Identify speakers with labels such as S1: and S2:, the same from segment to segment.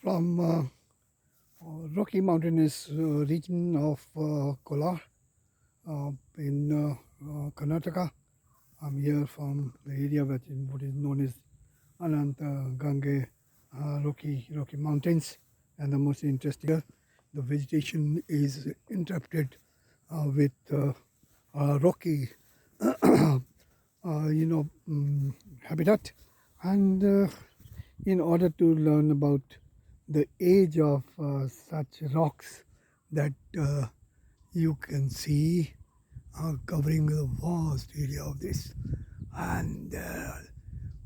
S1: from Rocky Mountainous region of Kolar in Karnataka. I'm here from the area what is known as Ananta Gange Rocky Mountains, and the most interesting here, the vegetation is interrupted with rocky, habitat, and in order to learn about the age of such rocks that you can see covering the vast area of this, and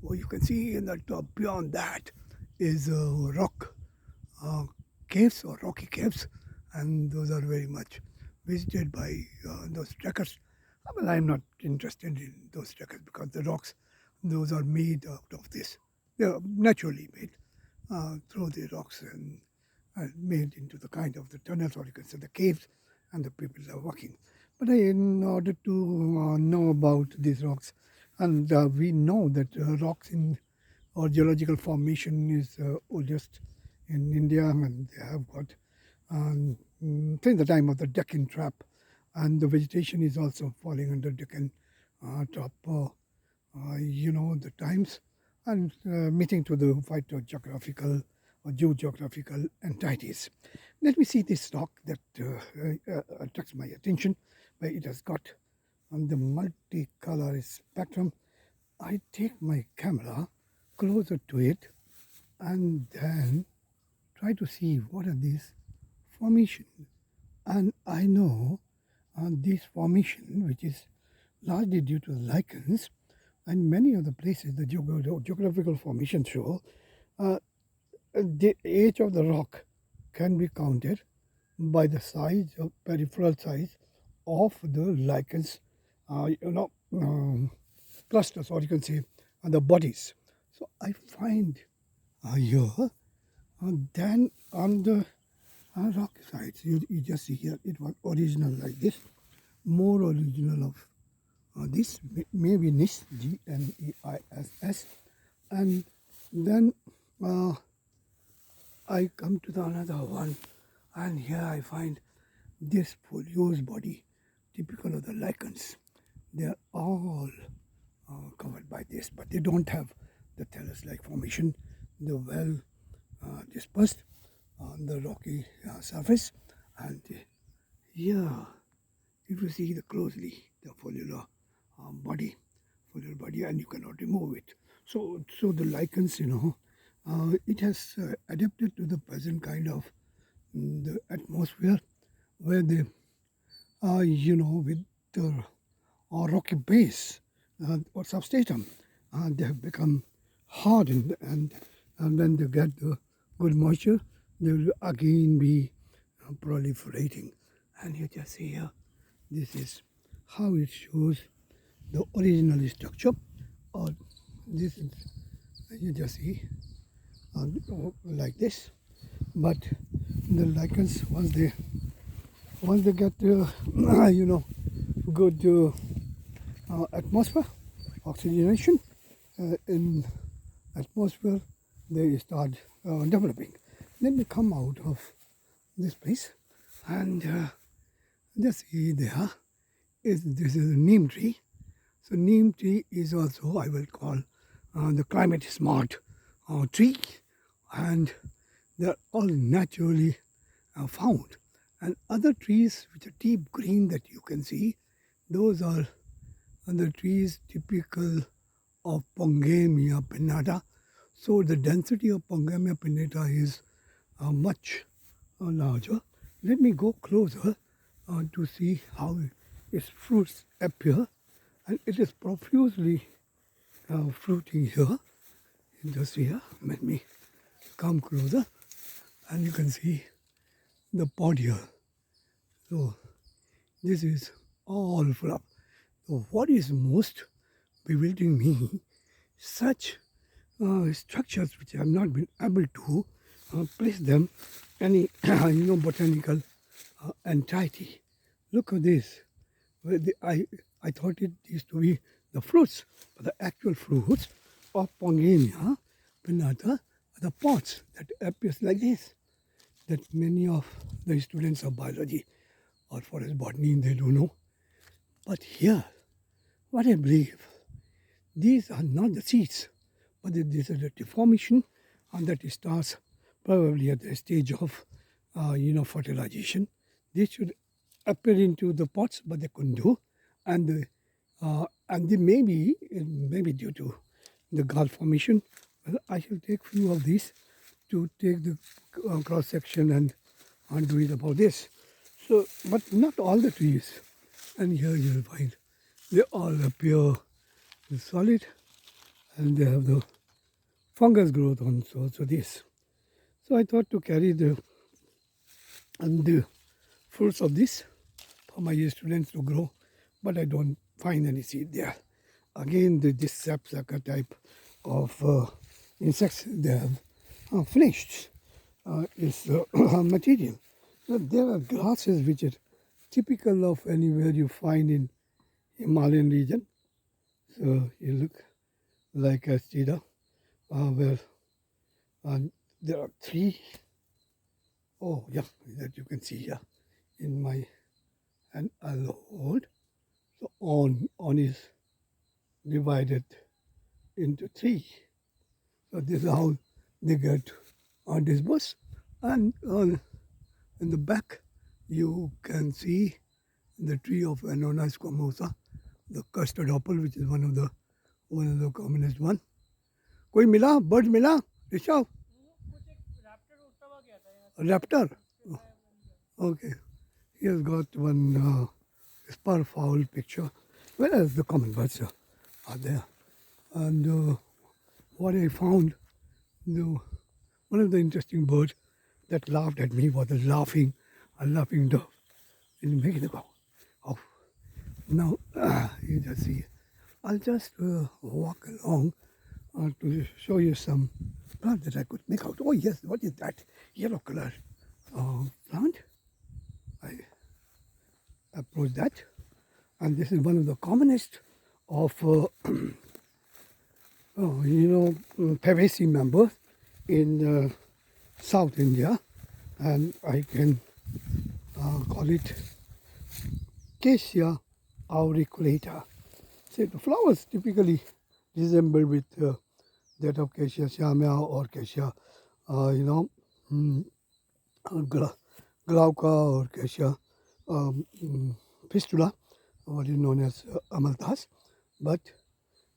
S1: what you can see in the top beyond that is rock caves or rocky caves, and those are very much visited by those trekkers. Well, I'm not interested in those trekkers because the rocks, those are made out of this. They are naturally made through the rocks and made into the kind of the tunnels, or you can say the caves, and the people are walking. But in order to know about these rocks, and we know that rocks in or geological formation is oldest in India, and they have got since the time of the Deccan Trap, and the vegetation is also falling under Deccan Trap. The times and meeting to the phytogeographical or geographical entities. Let me see this rock that attracts my attention. It has got the multicolor spectrum. I take my camera closer to it and then try to see what are these formations. And I know this formation, which is largely due to lichens, and many of the places the geographical formations show, the age of the rock can be counted by the size of peripheral size of the lichens, clusters, or you can say the bodies. So I find here, then on the rock sides, you just see here, it was original like this, more original of this, maybe NIS, GNEISS, and then I come to the another one, and here I find this foliose body, typical of the lichens. They are all covered by this, but they don't have the thallus-like formation. They're well dispersed on the rocky surface, and here, if you see the closely, the foliar body, and you cannot remove it. So the lichens, it has adapted to the present kind of the atmosphere where they, with the rocky base or substratum, they have become hardened, and when they get the good moisture, they will again be proliferating. And you just see here, this is how it shows the original structure, or this is, you just see like this. But the lichens, once they get good atmosphere, oxygenation in atmosphere, they start developing. Then they come out of this place, and just see there this is a neem tree. So neem tree is also, I will call, the climate smart tree, and they are all naturally found. And other trees which are deep green that you can see, those are the trees typical of Pongamia pinnata. So the density of Pongamia pinnata is much larger. Let me go closer to see how its fruits appear, and it is profusely fruiting here. Just here, let me come closer, and you can see the pod here. So this is all full of. So what is most bewildering me, such structures which I have not been able to place them any botanical entity. Look at this. I thought it used to be the fruits, but the actual fruits of Pongamia pinnata the pots that appears like this, that many of the students of biology or forest botany, they don't know. But here, what I believe, these are not the seeds, but this is a deformation, and that starts probably at the stage of, fertilization. They should appear into the pots, but they couldn't do, and they maybe due to the gall formation. Well, I shall take few of these to take the cross section and do it about this. So, but not all the trees, and here you'll find they all appear solid, and they have the fungus growth on also this. So I thought to carry the fruits of this for my students to grow, but I don't find any seed there. Again, this sapsucker type of insects, they have finished is material. So there are grasses which are typical of anywhere you find in Himalayan region. So you look like a cedar, where there are three. Oh yeah, that you can see here in my hand. I'll hold. So on is divided into three. So this is how they get dispersed. And in the back, you can see the tree of Annona squamosa, the custard apple, which is one of the commonest one. कोई मिला bird मिला Rishabh raptor? Okay, he has got one spur fowl picture, whereas the common birds are there. And what I found, one of the interesting birds that laughed at me was a laughing dove. In Mexico. Oh, now you just see. I'll just walk along to show you some plant that I could make out. Oh yes, what is that yellow color plant? I approach that, and this is one of the commonest of Pavesi members in South India, and I can call it Acacia auriculata. See, the flowers typically resemble with that of Acacia shamia or Acacia, glauca or Acacia fistula, what is known as amalthas. But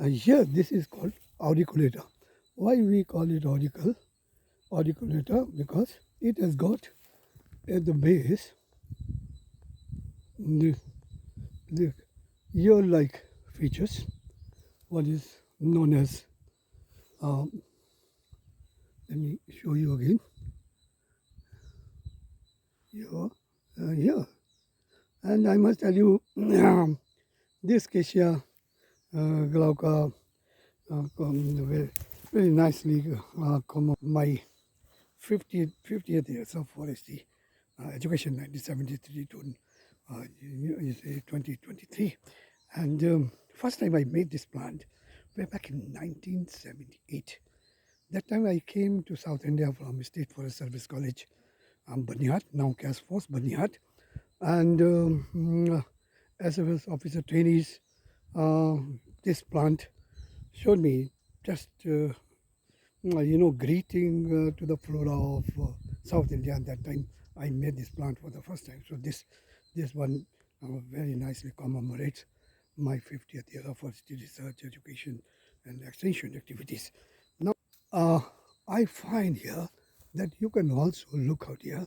S1: here this is called auriculata. Why we call it auriculata? Because it has got at the base the ear-like features, what is known as, let me show you again, here. And I must tell you, this Acacia glauca very nicely come up my 50th years of forestry education, 1973 to 2023. And first time I made this plant way back in 1978. That time I came to South India from State Forest Service College, Banihat, now Cash Force Banihat. And as a officer trainees, this plant showed me just greeting to the flora of South India. At that time, I made this plant for the first time. So this one very nicely commemorates my 50th year of forestry research, education, and extension activities. Now, I find here that you can also look out here.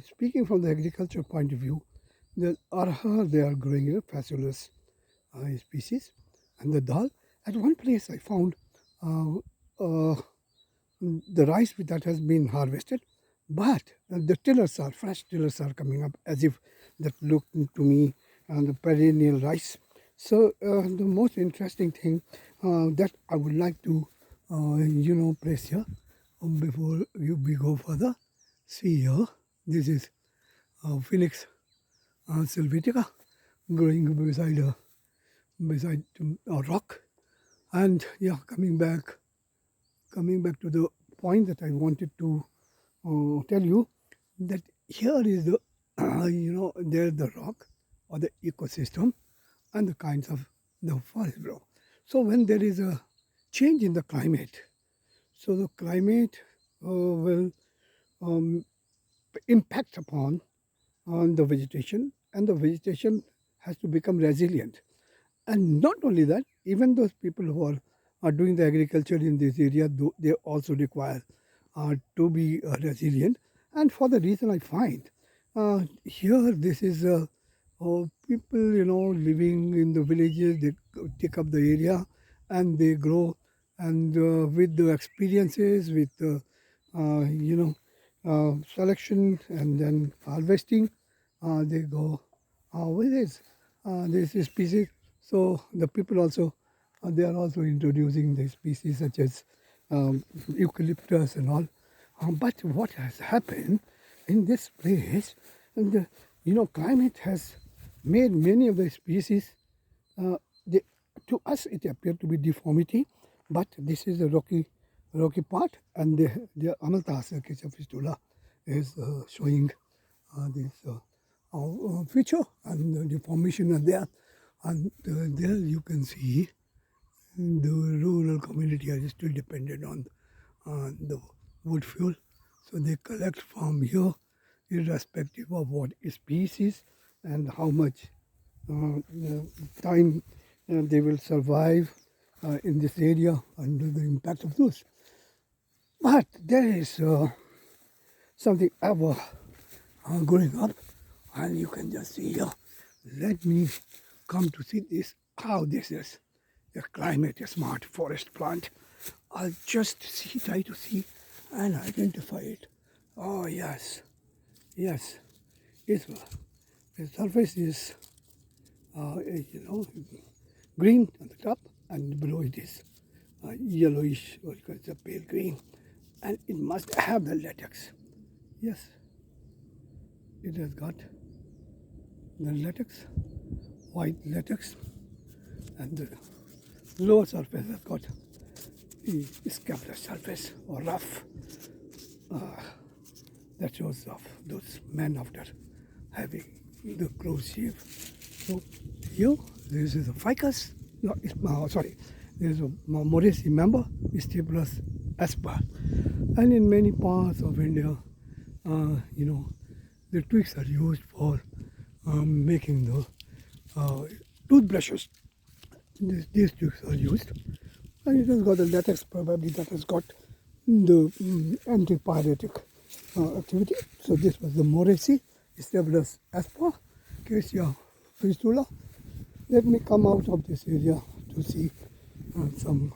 S1: Speaking from the agriculture point of view, the arha they are growing faculous species, and the dal. At one place I found the rice that has been harvested, but the fresh tillers are coming up as if that looked to me the perennial rice. So the most interesting thing that I would like to place here before we go further. See here, this is Phoenix sylvatica growing beside a rock, and yeah, coming back coming back to the point that I wanted to tell you, that here is the there's the rock or the ecosystem and the kinds of the forest grow. So when there is a change in the climate, so the climate will um, impact upon on the vegetation, and the vegetation has to become resilient. And not only that, even those people who are doing the agriculture in this area, they also require to be resilient. And for the reason I find, here this is people, living in the villages, they take up the area and they grow. And with the experiences, with selection and then harvesting, they go with this species. So the people also, they are also introducing the species such as eucalyptus and all. But what has happened in this place, and the climate has made many of the species, they, to us it appeared to be deformity, but this is the rocky part, and the Amalthas fistula is showing this feature, and the deformation are there. And there you can see the rural community are still dependent on the wood fuel. So they collect from here, irrespective of what species and how much time they will survive in this area under the impact of those. But there is something ever growing up, and you can just see here. Let me come to see this, how this is a climate smart forest plant. I'll just try to see and identify it. Oh yes, yes, it's, the surface is green on the top, and below it is yellowish, or it's a pale green, and it must have the latex. Yes, it has got the latex, white latex, and the lower surface has got the scapular surface or rough. That shows of those men after having the close shave. So here, this is a ficus. No, sorry, there is a Morrissey member, Staples aspar, and in many parts of India, the twigs are used for making the toothbrushes. These twigs are used, and it has got the latex, probably that has got the antipyretic activity. So this was the Morrissey, Staples aspar, Cassia fistula. Let me come out of this area to see some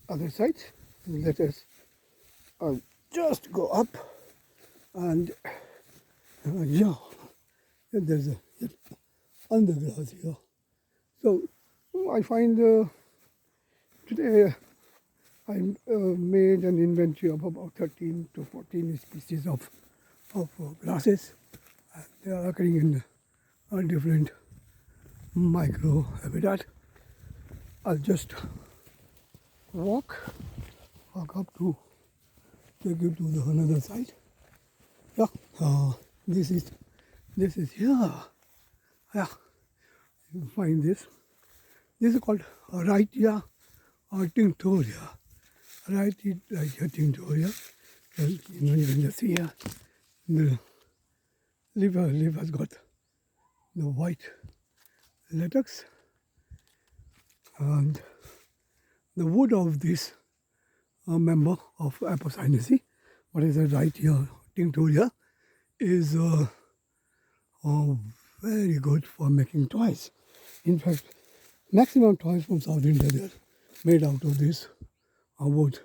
S1: other sites. Let us just go up, and yeah, there's a undergrass here. So I find today I made an inventory of about 13 to 14 species of grasses. They are occurring in different micro habitat. I'll just walk up to take you to the another side. Yeah, this is here. Yeah, you find this. This is called Rhytia tinctoria. Rhytia tinctoria. Well, you can just see here the leaf has got the white latex, and the wood of this member of Apocynaceae, what is it right here, tinctoria, is very good for making toys. In fact, maximum toys from South India, they are made out of this wood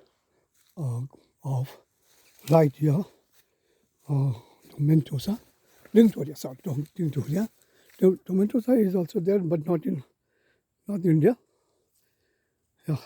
S1: of Rhytia tomentosa, tinctoria, sorry, tinctoria. Tomentosa is also there, but not in India. Yeah,